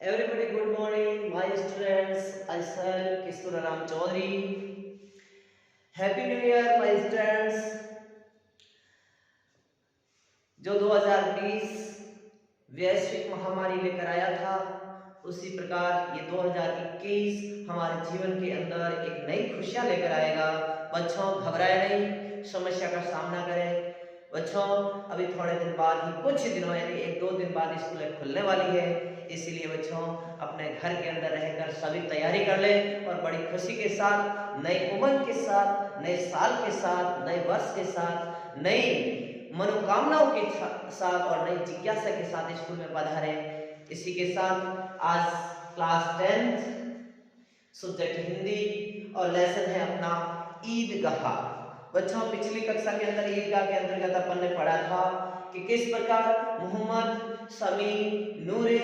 Everybody, good morning, my students. I am Kishore Ram Chaudhary. Happy New Year, my students. जो 2020 वैश्विक महामारी लेकर आया था, उसी प्रकार ये 2021 हमारे जीवन के अंदर एक नई खुशियां लेकर आएगा। बच्चों, घबराए नहीं, समस्या का सामना करें। बच्चों, अभी थोड़े दिन बाद ही, कुछ दिनों यानी 1-2 दिन बाद स्कूलें खुलने वाली है। इसीलिए बच्चों, अपने घर के अंदर रहकर सभी तैयारी कर लें और बड़ी खुशी के साथ, नई उमंग के साथ, नए साल के साथ, नए वर्ष के साथ, नई मनोकामनाओं के साथ और नई जिज्ञासा के साथ स्कूल में पधारे। इसी के साथ आज क्लास 10 सब्जेक्ट हिंदी और लेसन है अपना ईदगाह। बच्चों, पिछली कक्षा के अंदर ईदगाह के अंतर्गत अपन ने पढ़ा था कि किस प्रकार मोहम्मद, समी, नूरे,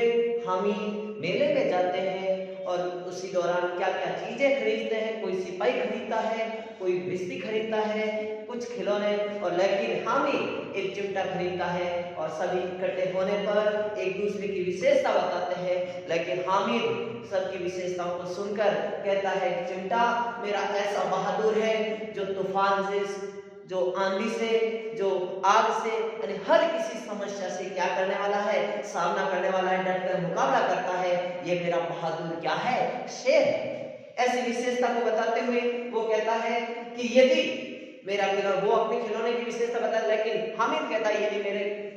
हामी मेले में जाते हैं और उसी दौरान क्या क्या चीजें खरीदते हैं। कोई सिपाही खरीदता है, कोई बिस्ती खरीदता है, कुछ खिलौने, और लेकिन हामी एक चिमटा खरीदता है और सभी इकट्ठे होने पर एक दूसरे की विशेषता बताते हैं। लेकिन हामिद सबकी विशेषताओं को सुनकर कहता है, चिमटा मेरा ऐसा बहादुर है जो तूफान से, जो आंधी से, जो आग से, यानी हर किसी समस्या से क्या करने वाला है, सामना करने वाला है, डटकर मुकाबला करता है। ये मेरा बहादुर क्या है, शेर है। ऐसी विशेषता को बताते हुए वो कहता है कि यदि मेरा खिलौना, वो अपने खिलौने की विशेषता बताता है, लेकिन हामिद कहता है यदि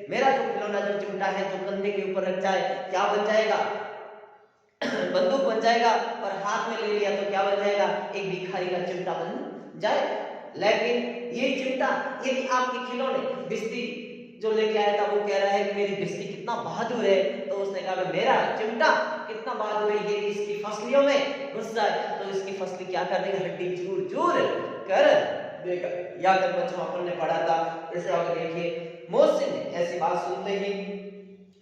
मेरा जो खिलौना, जो चिमटा है, जो कंधे के ऊपर रख जाए, क्या बन जाएगा, बंदूक बन जाएगा, और हाथ में ले लिया तो क्या बन जाएगा, एक भिखारी का चिमटा बन जाए। लेकिन ये चिमटा, यदि आपके खिलौने बिस्ती जो लेके आया था वो कह रहा है कि मेरी बिस्ती कितना बहादुर है, तो उसने कहा मेरा चिमटा कितना बहादुर है, यदि इसकी फसलियों में घुस जाए तो इसकी फसली क्या कर देगा, हड्डी चूर चूर कर देगा। याद तक बच्चों अपन ने पढ़ा था। इसे आगे देखिए, मोहसिन ने ऐसी बात सुनते ही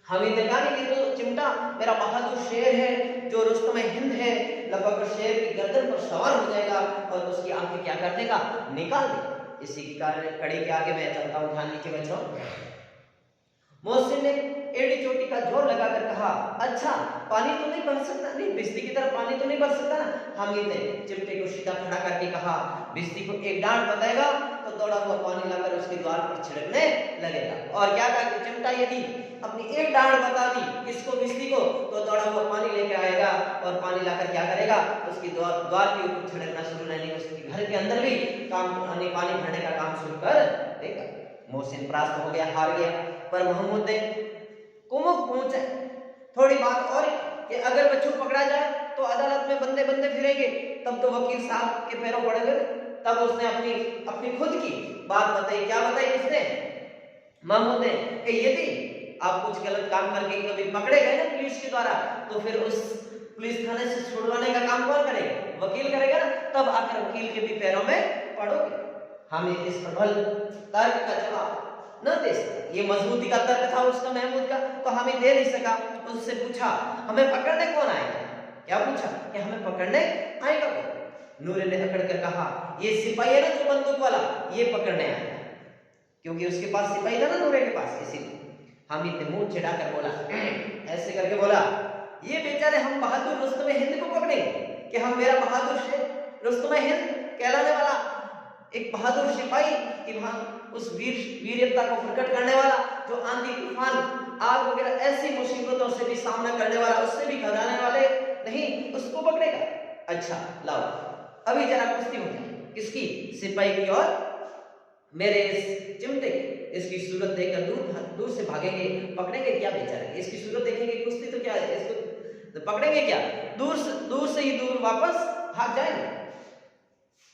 हामिद ने कहा कि ये तो चिमटा मेरा बहादुर शेर है जो रुस्तम हिंद है, लगभग शेर की गर्दन पर सवार हो जाएगा और उसकी आंखें क्या कर देगा, निकाल देगा। इसी के कारण कड़ी के आगे मैं चलता हूं, ध्यान दीजिए बच्चों। मोहसिन ने एड़ी चोटी का जोर लगाकर कहा, अच्छा पानी तो नहीं बरस सकता, नहीं बिस्ती की तरफ पानी तो नहीं बरस सकता ना। हामिद ने चिमटे को सीधा खड़ा करके कहा, बिस्ती को एक डांट बताएगा तो दौड़ा हुआ पानी लाकर उसके द्वार पर छिड़कने लगेगा। और क्या कहा कि चिमटा यदि अपनी एक डांट बता दी इसको, बिस्ती को, तो दौड़ा हुआ पानी लेके आएगा और पानी लाकर क्या करेगा, उसकी द्वार के ऊपर छिड़कना शुरू, नहीं उसके घर के अंदर भी काम, पानी भरने का काम शुरू कर देगा। मोहसिन परास्त हो गया, हार गया। पर महमूद ने कुमुक पहुंचे थोड़ी बात और कि अगर बच्चों पकड़ा जाए तो अदालत में बंदे बंदे फिरेंगे, तब तो वकील साहब के पैरों पड़ेंगे। तब उसने अपनी खुद की बात बताई। क्या बताई उसने, महमूद ने, कि यदि आप कुछ गलत काम करके कभी पकड़े गए ना पुलिस के द्वारा, तो फिर उस पुलिस थाने से छुड़वाने का काम कौन करेगा, वकील करेगा ना। तब आकर वकील के भी पैरों में पड़ोगे। हमें इस प्रबल तर्क का जवाब न दे सका, ये मजबूती का तर्क था उसका, महमूद का, तो हमें दे नहीं सका। उससे पूछा, हमें पकड़ने कौन आएगा, क्या पूछा कि हमें पकड़ने आएगा कौन। नूरे ने अकड़ कर कहा, ये सिपाही है ना जो बंदूक वाला, ये पकड़ने आएगा, क्योंकि उसके पास सिपाही था ना नूरे के पास। इसीलिए हामिद ने मुंह चिढ़ाकर बोला, ऐसे करके बोला, ये बेचारे हम बहादुर रुस्तम हिंद को पकड़ेंगे कि हम, मेरा बहादुर शेर रुस्तम हिंद कहलाने वाला एक बहादुर सिपाही की उस वीरता को प्रकट करने वाला, जो आंधी तूफान आग वगैरह ऐसी मुसीबतों से भी सामना करने वाला, उससे भी घबराने वाले नहीं, उसको पकड़ेगा। अच्छा लाओ अभी जरा कुश्ती हो जाए, किसकी, सिपाही की और मेरे इस चिमटे की। इसकी सूरत देखकर दूर से भागेंगे, पकड़ेंगे क्या बेचारे, इसकी सूरत देखेंगे कुश्ती तो क्या है, इसको पकड़ेंगे क्या, दूर से ही दूर वापस भाग जाएंगे।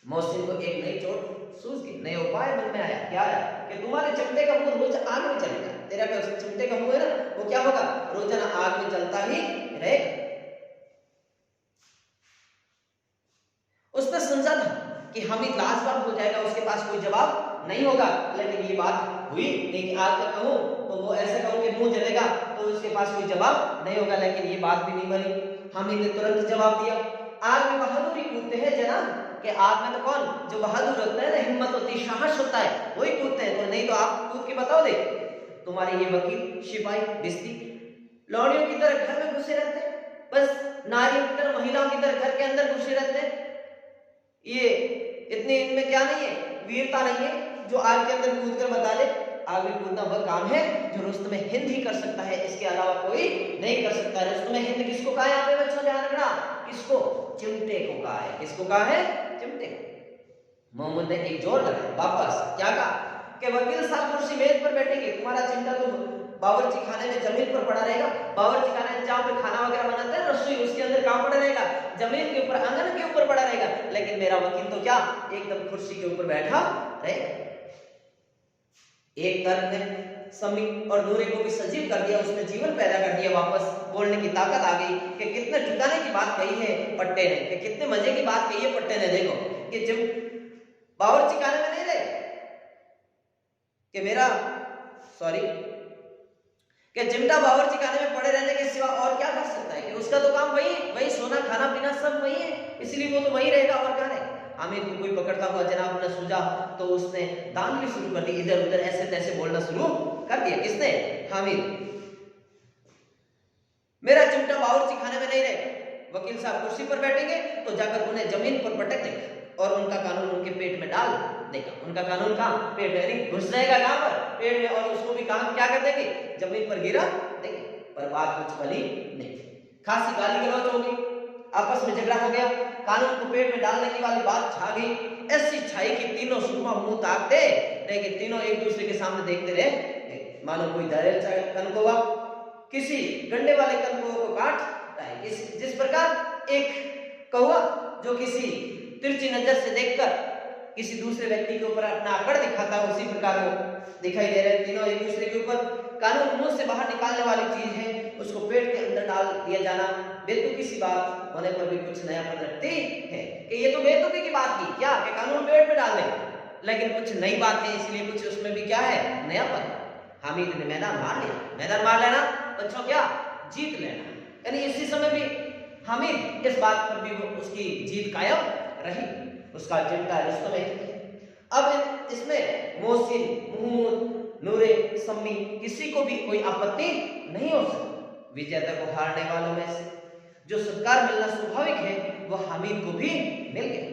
मोहसिन को एक नई चोट सूझ गई, नया उपाय मन में आया। क्या आया कि तुम्हारे चिमटे का मुंह रोज आग में चलेगा, तेरा चिमटे का मुंह है ना, वो क्या होगा, रोजाना आग में चलता ही रहेगा। उसने समझा था कि हामिद लाजवाब हो जाएगा, उसके पास कोई जवाब नहीं होगा। लेकिन ये बात हुई नहीं कि आग का कहूं तो वो ऐसे कहूं कि मुंह जलेगा तो उसके पास कोई जवाब नहीं होगा। लेकिन ये बात भी नहीं बनी। हामिद ने तुरंत जवाब दिया, आग में बहादुरी कूदते हैं जनाब, कि आग में तो कौन, जो बहादुर होता है ना, हिम्मत होती है, साहस होता है, वही कूदते हैं। तो नहीं तो आप कूद के बताओ दे, तुम्हारे ये वकील, सिपाही, बिस्ती लौड़ियों की तरह घर में घुसे रहते हैं, बस नारियों की तरह, महिलाओं की तरह घर के अंदर घुसे रहते हैं। ये इतनी इनमें क्या नहीं है, वीरता नहीं है जो आग के अंदर कूद कर बता दे। आग में कूदना वह काम है जो रुस्तम हिंद ही कर सकता है, इसके अलावा कोई नहीं कर सकता। रुस्तम हिंद किसको कहा है यहाँ पे बच्चों, ध्यान रखना, किसको? चिमटे को कहा है। किसको कहा है? चिमटे को। मोहम्मद ने एक जोर लगाया वापस, क्या कहा कि वकील साहब कुर्सी मेज पर बैठेंगे, तुम्हारा चिमटा तो बावर्ची खाने में जमीन पर पड़ा रहेगा। बावर्ची खाने में जहाँ पे खाना वगैरह बनाते हैं रसोई, उसके अंदर कहाँ पड़ा रहेगा? जमीन के ऊपर, आंगन के ऊपर पड़ा रहेगा। लेकिन मेरा वकील तो क्या एकदम कुर्सी के ऊपर बैठा रहेगा। एक तर्क ने समी और नूरे को भी सजीव कर दिया, उसने जीवन पैदा कर दिया, वापस बोलने की ताकत आ गई कि कितने ठिकाने की बात कही है पट्टे ने, कि कितने मजे की बात कही है पट्टे ने। देखो कि जब बावर्ची खाने में नहीं रहे कि मेरा कि चिमटा बावर्ची खाने में पड़े रहने के सिवा और क्या कर सकता है, कि उसका तो काम वही सोना खाना पीना सब वही है, इसलिए वो तो वही रहेगा और क्या रहेगा। हामिद को कोई पकड़ता हुआ जनाब ने सूझा तो उसने दांतली शुरू कर दी, इधर उधर ऐसे तैसे बोलना शुरू कर दिया। किसने? हामिद। मेरा चिमटा बावर्ची खाने में नहीं रहेगा, वकील साहब कुर्सी पर बैठेंगे तो जाकर उन्हें जमीन पर पटक देगा और उनका कानून उनके पेट में डाल देगा। उनका कानून कहाँ? पेट में घुस जाएगा, कहां पर? पेट में, और उसको भी काम क्या कर देंगे? जमीन पर गिरा देंगे। पर बात कुछ बनी नहीं, खासी गाली गलौज होगी, आपस में झगड़ा हो गया, कानून को पेट में डालने की वाली बात छा गई। ऐसी छाई कि तीनों सुरमा मुंह ताकते रहे, तीनों एक दूसरे के सामने देखते रहे मानो कोई दरेल कनकोवा किसी गंडे वाले कनकोवा को काट रहा है। जिस प्रकार एक कौवा जो किसी तिरछी नजर से देखकर किसी दूसरे व्यक्ति के ऊपर अपना आकड़ दिखाता है, उसी प्रकार वो दिखाई दे रहे हैं। तीनों एक दूसरे के ऊपर, कानून मुंह से बाहर निकालने वाली चीज है, उसको पेट के अंदर डाल दिया जाना बेतुकी सी बात होने पर भी कुछ नयापन रखती है कि ये तो बेतुकी की बात की, क्या कि कानून पेट में डाल दें, लेकिन कुछ नई बात है इसलिए कुछ उसमें भी क्या है, नयापन। हामिद ने मैदान मार लिया। मैदान मार लेना बच्चों क्या? जीत लेना। यानी इसी समय भी हामिद इस बात पर भी उसकी जीत कायम रही, उसका चिमटा रुस्तम है। अब इसमें मोहसिन, महमूद, नूरे, सम्मी किसी को भी कोई आपत्ति नहीं हो सकती। विजेता को हारने वालों में से जो सत्कार मिलना स्वाभाविक है वह हामिद को भी मिल गया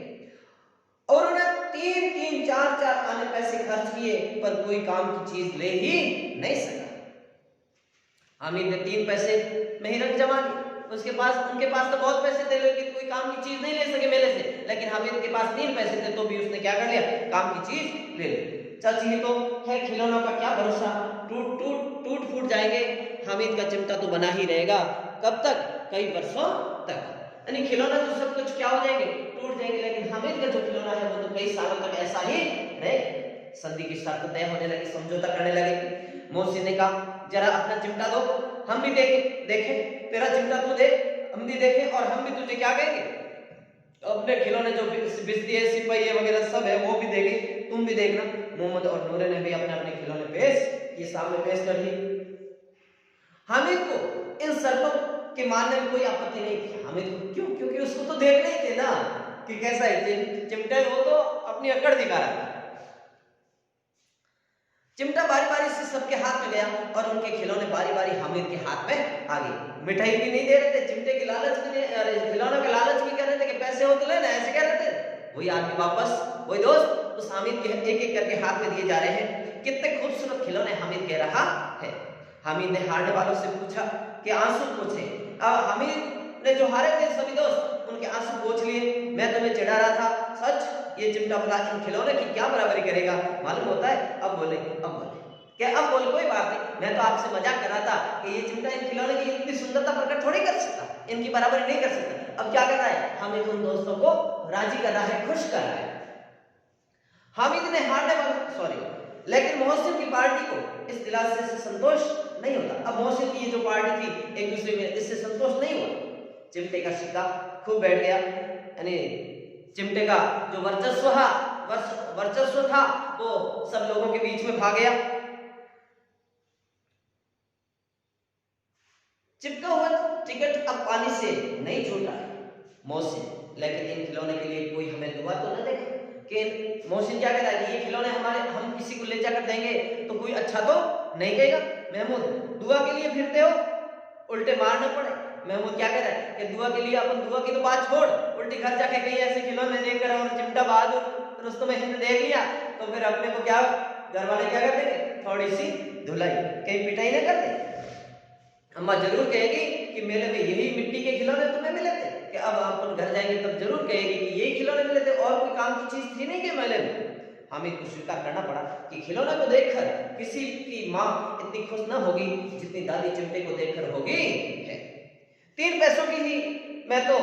और उन्हें 3-3, 4-4 आने पैसे खर्च किए पर कोई काम की चीज ले ही नहीं सका। हामिद ने 3 पैसे में ही रंग जमा लिया। उनके पास तो बहुत पैसे थे लेकिन कोई काम की चीज नहीं ले सके मेले से, लेकिन हामिद के पास 3 पैसे थे तो भी उसने क्या कर लिया? काम की चीज ले ली। चाची तो है, खिलौनों का क्या भरोसा, टूट फूट जाएंगे, हामिद का चिमटा तो बना ही रहेगा। कब तक? कई वर्षों तक। यानी खिलौना तो सब कुछ क्या हो जाएंगे? टूट जाएंगे, लेकिन हामिद का जो खिलौना है वो तो कई सालों तक ऐसा ही रहेगा। संधि की शर्त तय होने लगी, समझौता करने लगे। मोहसिन ने कहा जरा अपना चिमटा दो, हम भी देखें, तेरा चिमटा तू दे, हम भी देखें और हम भी तुझे क्या कहेंगे, अपने खिलौने जो बिजली है, सिपाही वगैरह सब है वो भी देंगे, तुम भी देखना। मोहम्मद और नूरे ने भी अपने अपने खिलौने ये सामने पेश कर दिए। हामिद को इन शर्तों के मानने में कोई आपत्ति नहीं थी। हामिद को क्यों? क्योंकि उसको तो देखने ही थे ना कि कैसा है चिमटा, वो तो अपनी अकड़ दिखा रहा था। चिमटा बारी बारी से सबके हाथ में गया और उनके खिलौने बारी बारी हामिद के हाथ में आ गए। मिठाई भी नहीं दे रहे थे, चिमटे की लालच भी नहीं, अरे खिलौनों के लालच भी कर रहे थे कि पैसे हो तो लेना, ऐसे कह रहे थे। वही आदमी वापस, वही दोस्त उस हामिद के एक एक करके हाथ में दिए जा रहे हैं। कितने खूबसूरत खिलौने हामिद कह रहा है। हामिद ने हारने वालों से पूछा कि आंसू पोंछे। अब हामिद ने जो हारे थे सभी दोस्त उनके आंसू पोंछ लिए। मैं तुम्हें चिढ़ा रहा था, सच ये चिमटा भला इन खिलौने की क्या बराबरी करेगा, मालूम होता है। अब बोले क्या? अब बोले कोई बात नहीं, मैं तो आपसे मजाक कर रहा था कि ये चिमटा इन खिलौने की इतनी सुंदरता प्रकट थोड़ी कर सकता, इनकी बराबरी नहीं कर सकता। अब क्या कर रहा है? हामिद उन दोस्तों को राजी कर रहा है, खुश कर रहा है। हामिद ने हारने वाले लेकिन मोहसिन की पार्टी को इस दिलासे से संतोष नहीं होता। अब मोहसिन की ये जो पार्टी थी एक दूसरे में, इससे संतोष नहीं हुआ। चिमटे का सिक्का खूब बैठ गया, यानी चिमटे का जो वर्चस्व था वो सब लोगों के बीच में भाग गया। चिपका हुआ टिकट अब पानी से नहीं छूटा है मोहसिन, लेकिन इन खिलौने के लिए कोई हमें दुआ तो न देखे। कि मोहसिन क्या कह रहा है? ये खिलौने हमारे, हम किसी को ले जाकर देंगे तो कोई अच्छा तो नहीं कहेगा। महमूद दुआ के लिए फिरते हो, उल्टे मारने पड़े। महमूद क्या कह रहा है कि दुआ के लिए अपन दुआ की तो बात छोड़, उल्टी घर जाके कहीं ऐसे खिलौने देखकर और चिमटा बहादुर रुस्तम हिंद देख लिया तो फिर अपने को क्या घर वाले क्या कर देंगे, थोड़ी सी धुलाई, कहीं पिटाई ना कर दे। अम्मा जरूर कहेगी कि मेले में यही मिट्टी के खिलौने तुम्हें मिले थे, कि अब अपन घर जाएंगे तब जरूर कहेगी कि यही खिलौने मिले थे, और कोई काम की चीज थी नहीं के मेले में। हमें तो स्वीकार करना पड़ा कि खिलौने को देखकर किसी की माँ इतनी खुश ना होगी जितनी दादी चिमटे को देखकर होगी है। 3 पैसों की ही मैं तो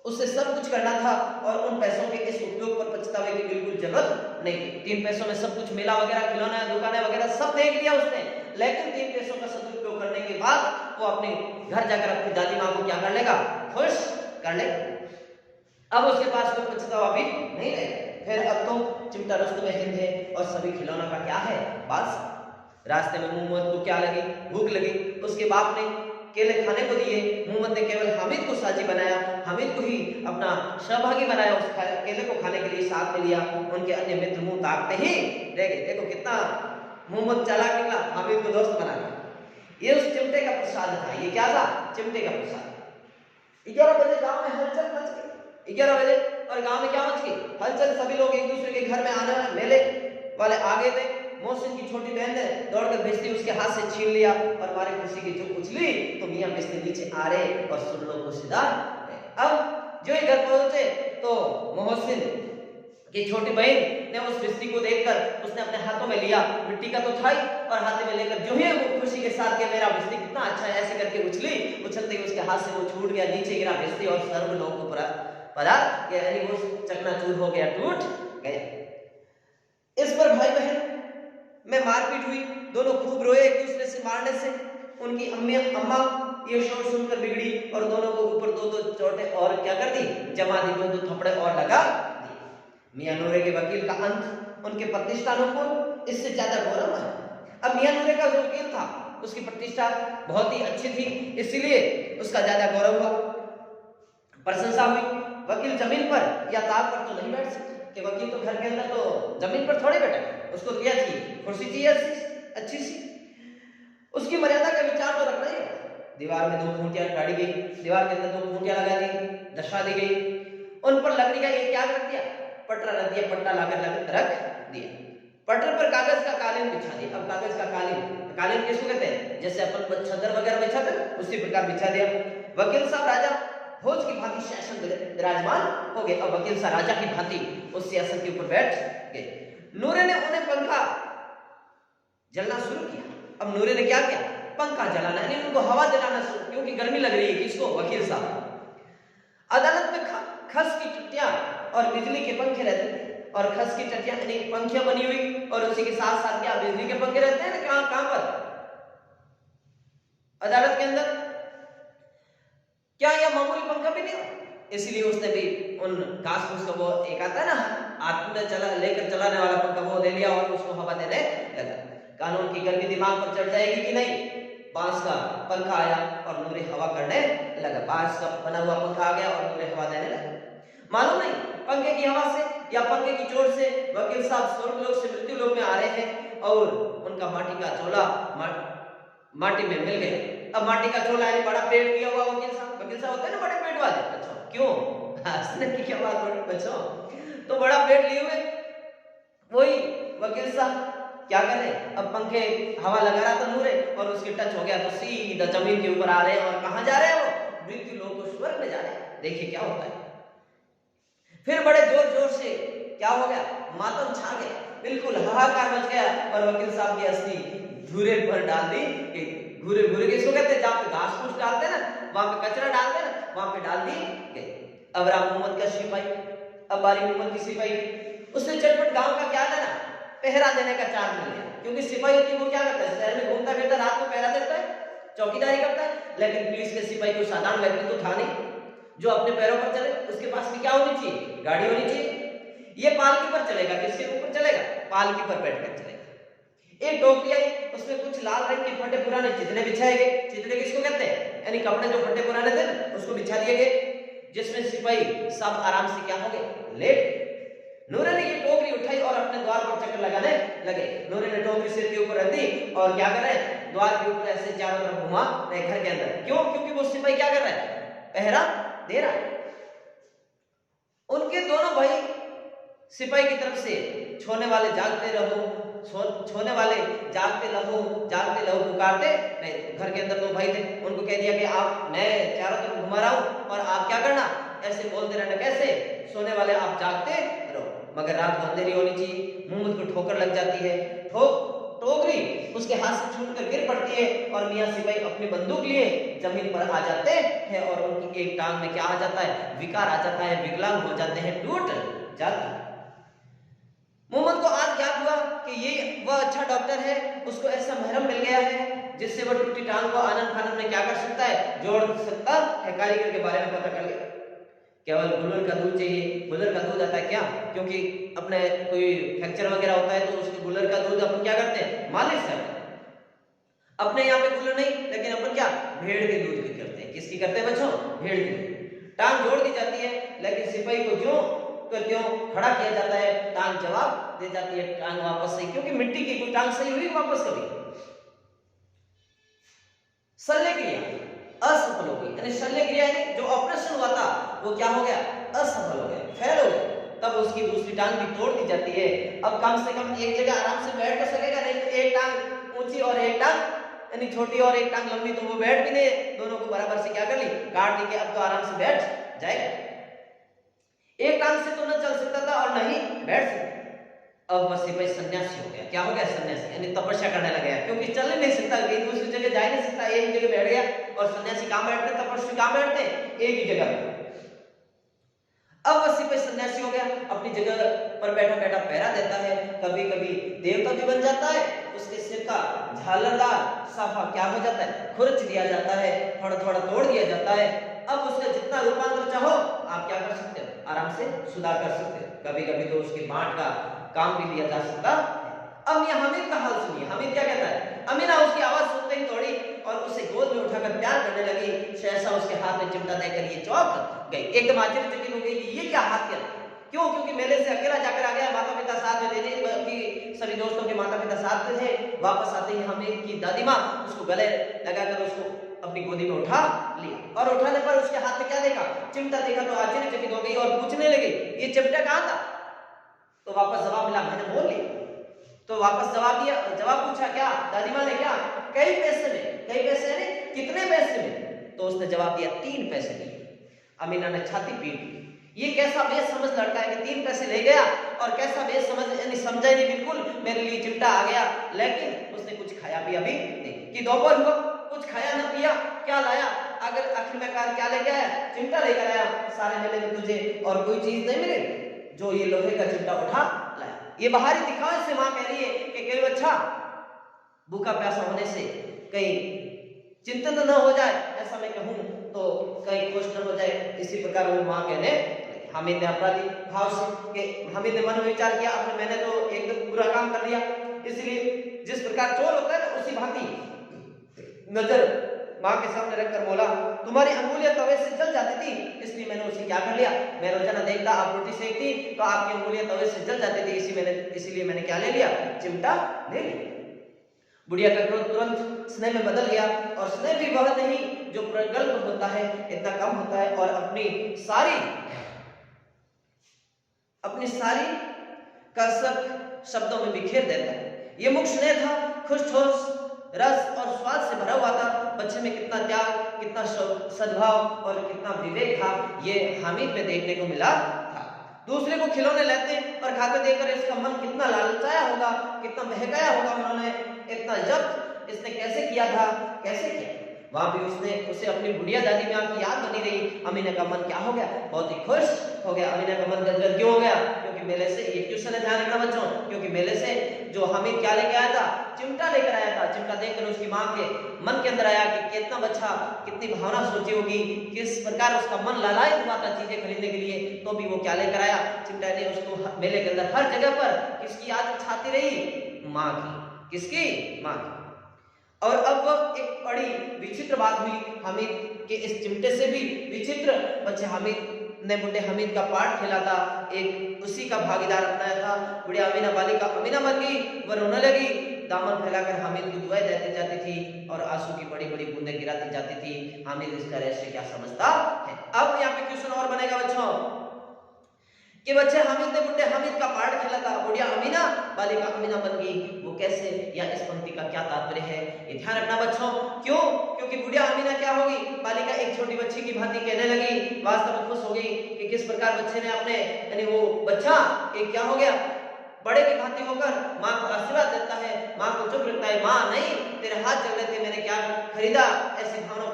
उससे सब कुछ करना था और उन पैसों के इस उपयोग पर पछतावे की बिल्कुल जरूरत नहीं थी। 3 पैसों में सब कुछ मेला वगैरह खिलौना दुकानें वगैरह सब देख लिया उसने, लेकिन 3 पैसों का सदुपयोग करने के बाद वो अपने घर जाकर अपनी दादी माँ को क्या कर लेगा, खुश कर लेगा। अब उसके पास कोई पछतावा भी नहीं रहेगा। फिर अब तो चिमटा रुस्तम हिंद है और सभी खिलौना का क्या है बात। रास्ते में मोहम्मद को क्या लगी, भूख लगी, उसके बाप ने केले खाने को दिए। मोहम्मद ने केवल हामिद को साजी बनाया, हामिद को ही अपना सहभागी बनाया, उस केले को खाने के लिए साथ में लिया। उनके अन्य मित्र मुंह ताकते ही रह गए। देखो कितना मोहम्मद चालाक निकला, हामिद को दोस्त बना लिया। ये उस चिमटे का प्रसाद था। ये क्या था, चिमटे का प्रसाद। 11 बजे गांव में हलचल मच गई। 11 बजे और गांव में क्या मच गई, हलचल। सभी लोग एक दूसरे के घर में आने मेले वाले आ गए थे। मोहसिन की छोटी बहन ने दौड़कर बिस्ती उसके हाथ से छीन लिया और मारे खुशी की जो उछली तो मियां बिस्ती नीचे आ रहे और सुन लो खुशीदार। अब जो ही घर पहुंचे तो मोहसिन की छोटी बहन ने उस बिस्ती को देखकर उसने अपने हाथों में लिया, मिट्टी का तो था ही, और हाथ में लेकर जो ही वो खुशी के साथ के मेरा बिस्ती कितना अच्छा है ऐसे करके उछली, उछलते ही उसके हाथ से वो छूट गया, नीचे गिरा बिस्ती और सर्व लोग को पड़ा यानी वो चकनाचूर हो गया, टूट गया। इस पर भाई बहन में मारपीट हुई, दोनों खूब रोए एक दूसरे से मारने से। उनकी अम्मा ये शोर सुनकर बिगड़ी और दोनों को ऊपर 2-2 चोटें और क्या कर दी, जमा दी, 2-2 थप्पड़े और लगा दी। मियां नूरे के वकील का अंत उनके प्रतिष्ठानों को इससे ज्यादा गौरव है। अब मियां नूरे का जो वकील था उसकी प्रतिष्ठा बहुत ही अच्छी थी, इसीलिए उसका ज्यादा गौरव हुआ, प्रशंसा हुई। वकील जमीन पर या ताक पर तो नहीं बैठ सकते कि वकील तो घर के अंदर तो जमीन पर थोड़े बैठे, उसको क्या चाहिए, कुर्सी चाहिए अच्छी सी। उसकी मर्यादा का विचार तो रखना ही। दीवार में 2 खूंटियां गाड़ी गई, दीवार के अंदर 2 खूंटियां लगा दी, दशा दी गई, उन पर लकड़ी का ये क्या रख दिया, पटरा रख दिया, पट्टा लाकर रख दिया, पटर पर कागज का कालीन बिछा दिया। अब कागज का कालीन किसको कहते हैं, जैसे अपन छदर वगैरह बिछाते हैं उसी प्रकार बिछा दिया। वकील साहब राजा भोज की भांति शासन विराजमान हो गए। अब वकील साहब राजा की भांति उस सियासत के ऊपर बैठ गए। नूरे ने उन्हें पंखा जलना शुरू किया। अब नूरे ने क्या किया, पंखा जलाना, यानी उनको हवा दिलाना शुरू, क्योंकि गर्मी लग रही है किसको, वकील साहब। अदालत में खस की टट्टियां और बिजली के पंखे रहते थे, और खस की टट्टियां यानी पंखियां बनी हुई और उसी के साथ साथ क्या बिजली के पंखे रहते हैं ना, कहां पर, अदालत के अंदर। क्या यह मामूली पंखा भी नहीं, इसलिए उसने भी उन घास फूस का वो एक आता है ना हाथ में चला लेकर चलाने वाला पंखा, वो ले लिया और उसको हवा देने लगा। कानून की गर्मी दिमाग पर चढ़ जाएगी कि नहीं, बांस का पंखा आया और नूरे हवा करने लगा। बांस का बना हुआ पंखा आ गया और नूरे हवा देने लगा। मालूम नहीं पंखे की हवा से या पंखे की चोट से वकील साहब स्वर्गलोक से मृत्यु लोक में आ रहे हैं और उनका माटी का चोला माटी में मिल गया। अब माटी का चोला यानी बड़ा पेट लिया हुआ वकील साहब होते हैं ना बड़े पेट वाले, अच्छा क्यों हंसने की क्या बात है बच्चों, तो बड़ा पेट लिए हुए वही वकील साहब क्या करे, अब पंखे हवा लगा रहा था नूरे और उसके टच हो गया तो सीधा जमीन के ऊपर आ रहे हैं। और कहां जा रहे हैं वो, मृत्यु लोक को स्वर्ग में जा रहे हैं। देखिए क्या होता है। फिर बड़े जोर जोर से क्या हो गया, मातम छा गया, बिल्कुल हाहाकार मच गया और वकील साहब की अस्थि धूरे पर डाल दी। घूरे किसको कहते हैं, जहां पे घास फूस डालते हैं ना, वहां पे कचरा डालते हैं ना, वहां पे डाल दी गई। अब राम मोहम्मद का सिपाही, अब बारी मोहम्मद की सिपाही, उसने झटपट गांव का क्या देना, पहरा देने का चार्ज मिल गया। क्योंकि सिपाही होती वो क्या करता है, शहर में घूमता फिरता, रात को पहरा देता है, चौकीदारी करता है। लेकिन पुलिस के सिपाही कोई साधारण व्यक्ति तो था नहीं जो अपने पैरों पर चले। उसके पास भी क्या होनी चाहिए, गाड़ी होनी चाहिए। ये पालकी पर चलेगा, किसके ऊपर चलेगा, पालकी पर बैठकर चलेगा। एक टोकरी आई, उसमें कुछ लाल रंग के फटे पुराने चितने बिछाए गए। चितने किसको कहते हैं, यानी कपड़े जो फटे पुराने थे ना उसको बिछा दिए गए, जिसमें सिपाही सब आराम से क्या हो गए, लेट। नूरे ने ये टोकरी उठाई और अपने द्वार पर चक्कर लगाने लगे। नूरे ने टोकरी सिर के ऊपर रख दी और क्या करे, द्वार के ऊपर ऐसे चारों तरफ घुमा रहे घर के अंदर। क्यों, क्योंकि वो सिपाही पहरा दे रहा है। उनके दोनों भाई सिपाही की तरफ से छोने वाले जागते रहो, छोने वाले जागते रहो पुकारते नहीं। घर के अंदर दो भाई थे, उनको कह दिया कि आप, मैं चारों तरफ घुमा रहा हूं और आप क्या करना, ऐसे बोलते रहना। कैसे? सोने वाले आप जागते रहो। मगर रात को अंधेरी होनी चाहिए, मोहम्मद को ठोकर लग जाती है, टोकरी उसके हाथ से छूटकर गिर पड़ती है और मियां सिपाही अपनी बंदूक लिए जमीन पर आ जाते हैं और उनकी एक टांग में क्या आ जाता है, विकार आ जाता है, विकलांग हो जाते हैं, टूट जाते हैं। मोहम्मद को आज ज्ञात हुआ कि ये वह अच्छा डॉक्टर है, उसको ऐसा महरम मिल गया है जिससे वह टूटी टांग को आनंद फानंद में क्या कर सकता है, जोड़ सकता है। कारीगर के बारे में पता कर लिया। केवल गुलर का दूध चाहिए, गुलर का दूध आता है क्या, क्योंकि अपने कोई फ्रैक्चर वगैरह होता है तो उसके गुलर का दूध अपन क्या करते हैं, मालिश करते हैं। अपने यहाँ पे गुलर नहीं, लेकिन अपन क्या, भेड़ के दूध की करते हैं। किसकी करते हैं बच्चों? भेड़ की। टांग जोड़ दी जाती है, लेकिन सिपाही को क्यों खड़ा किया जाता है, टांग जवाब दे जाती है, टांग वापस सही, क्योंकि मिट्टी की कोई टांग सही हुई वापस कभी। शल्य क्रिया असफल हो गई, यानी शल्य क्रिया यानी जो ऑपरेशन हुआ था वो क्या हो गया, असफल हो गया, फेल हो गया। तब उसकी दूसरी टांग भी तोड़ दी जाती है। अब कम से कम एक जगह आराम से बैठ तो सकेगा नहीं, तो एक टांग ऊंची और एक टांग यानी छोटी और एक टांग लंबी, तो वो बैठ भी नहीं, दोनों को बराबर से क्या कर ली, काट दी के अब तो आराम से बैठ जाएगा। एक टांग से तो न चल सकता था और नहीं बैठ सकता। अब वह सिपाही सन्यासी हो गया। क्या हो गया? सन्यासी, यानी तपस्या करने लग गया, क्योंकि चल ही नहीं सकता, कहीं दूसरी जगह जा ही नहीं सकता, एक ही जगह बैठ गया। और सन्यासी कहां बैठते, तपस्वी कहां बैठते, एक ही जगह पे। अब वह सिपाही सन्यासी हो गया, अपनी जगह पर बैठा बैठा पहरा देता है, कभी कभी देवता भी बन जाता है। उसके सिर का झालरदार साफा क्या हो जाता है, खुरच दिया जाता है, थोड़ा थोड़ा तोड़ दिया जाता है। अब उसका जितना रूपांतर चाहो आप क्या कर सकते हो, आराम से सुधार कर सकते हो। कभी कभी तो उसके बांट का काम भी लिया जा सकता। अब ये हामिद का हाल सुनिए। हामिद क्या कहता है, अमीना उसकी आवाज सुनते ही दौड़ी और उसे गोद में उठाकर प्यार करने लगी। सहसा उसके हाथ में चिमटा देकर ये चौंक गई, एकदम आश्चर्यचकित हो गई कि ये क्या हाथ किया। क्यों? क्योंकि मेले से अकेला जाकर आ गया, माता पिता साथ में थे नहीं, बल्कि सभी दोस्तों के माता पिता साथ में थे। वापस आते ही हामिद की दादी माँ उसको गले लगाकर उसको अपनी गोदी में उठा लिया और उठाने पर उसके हाथ में क्या देखा, चिमटा देखा। तो आश्चर्यचकित हो गई और पूछने लगी ये चिमटा कहाँ था। तो वापस जवाब मिला, मैंने बोल लिया। तो वापस जवाब दिया, जवाब पूछा क्या दादी माँ ने, क्या कई पैसे में, कई पैसे यानी कितने पैसे में। तो उसने जवाब दिया 3 पैसे दिए। अमीना ने छाती पीट ली। ये कैसा बेसमझ लड़का है कि 3 पैसे ले गया और कैसा बेसमझ, यानी समझा ही नहीं बिल्कुल, मेरे लिए चिमटा आ गया, लेकिन उसने कुछ खाया पिया भी नहीं। कि दोपहर हुआ, कुछ खाया न पिया, क्या लाया, अगर आखिर में कार क्या लेके आया, चिमटा लेकर आया। सारे मेले में तुझे और कोई चीज नहीं मिली जो ये लोहे का चिमटा उठा लाया। ये बाहरी दिखावे से मां कह रही है कि कहीं अच्छा भूखा प्यासा होने से कहीं चिंतन न हो जाए, ऐसा मैं कहूं तो कहीं खुश न हो जाए। इसी प्रकार वो मां कहने, हामिद ने अपराधी भाव से कि हामिद ने मन में विचार किया, अपने मैंने तो एकदम बुरा काम कर दिया, इसलिए जिस प्रकार चोर होता है उसी भांति नजर मां के सामने रखकर बोला, तुम्हारी अंगुलियां तवे से जल जाती थी, इसलिए मैंने उसे क्या कर लिया, मैं रोजाना देखता आप रोटी सेकती तो आपकी अंगुलियां तवे से जल जाती थी, इसीलिए मैंने क्या ले लिया, चिमटा ले लिया। बुढ़िया का क्रोध तुरंत स्नेह में बदल गया और स्नेह भी वह नहीं जो प्रगल्भ होता है, इतना कम होता है और अपनी सारी कसक शब्दों में बिखेर देता है। ये मुख स्नेह था, खुश ठोस रस और स्वाद से भरा हुआ था। बच्चे में कितना त्याग, कितना सद्भाव और कितना विवेक था, ये हामिद में देखने को मिला था। दूसरे को खिलौने लेते और खाते देखकर इसका मन कितना लालचाया होगा, कितना बहकाया होगा। उन्होंने इतना जब्त इसने कैसे किया था, कैसे किया। वहां भी उसे अपनी बुढ़िया दादी मां की याद बनी रही। अमीना का मन क्या हो गया, बहुत ही खुश हो गया। अमीना का मन गदगद क्यों हो गया, क्योंकि मेले से, ये क्वेश्चन है ध्यान रखना बच्चों, क्योंकि मेले से जो हामिद क्या लेके आया था, चिमटा लेकर आया था। चिमटा देखकर उसकी मां के मन के अंदर आया कि कितना बच्चा कितनी भावना सोची होगी, किस प्रकार उसका मन लालायित हुआ था चीजें खरीदने के लिए। तो भी वो क्या लेकर आया, चिमटा ने। उसको मेले के अंदर हर जगह पर किसकी याद छाती रही, मां की। किसकी, मां की। और अब वह एक बड़ी विचित्र बात हुई, हामिद के इस चिमटे से भी विचित्र। बच्चे हामिद ने बुढ़े हामिद का पार्ट खेला था, एक उसी का भागीदार अपनाया था। बुढ़िया अमीना बालिका अमीना मर गई, वह रोने लगी। दामन फैलाकर हामिद को दुआएं देती जाती थी और आंसू की बड़ी बड़ी बूंदें गिराती जाती थी। हामिद इसका रहस्य क्या समझता है। अब यहाँ पे क्वेश्चन और बनेगा बच्चों कि बच्चे हामिद ने बुढ़े हामिद का पार्ट खेला था, बुढ़िया अमीना बालिका अमीना बन गई, वो कैसे, या इस पंक्ति का क्या तात्पर्य है, ये ध्यान रखना बच्चों। क्यों? क्योंकि बुढ़िया अमीना क्या होगी, बालिका एक छोटी बच्ची की भांति कहने लगी, वास्तव में खुश हो गई कि किस प्रकार बच्चे ने अपने, यानी वो बच्चा एक क्या हो गया, बड़े की भांति होकर माँ को आशीर्वाद देता है, माँ को चुप रखता है, माँ नहीं तेरे हाथ जल रहे थे मैंने क्या खरीदा, ऐसी भावना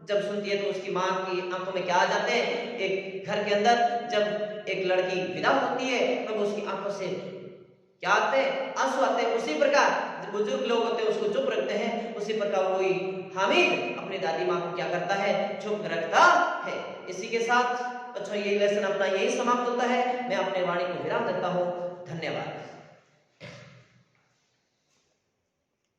जब सुनती है तो उसकी माँ की आंखों में क्या आ जाते हैं। एक घर के अंदर जब एक लड़की विदा होती है तब तो उसकी आंखों से क्या आते हैं, आंसू आते हैं। उसी प्रकार बुजुर्ग लोग होते हैं उसको चुप रखते हैं, उसी प्रकार वही हामिद अपनी दादी माँ को क्या करता है, चुप रखता है। इसी के साथ बच्चों ये लेसन अपना यही समाप्त होता है। मैं अपने वाणी को विराम देता हूँ। धन्यवाद।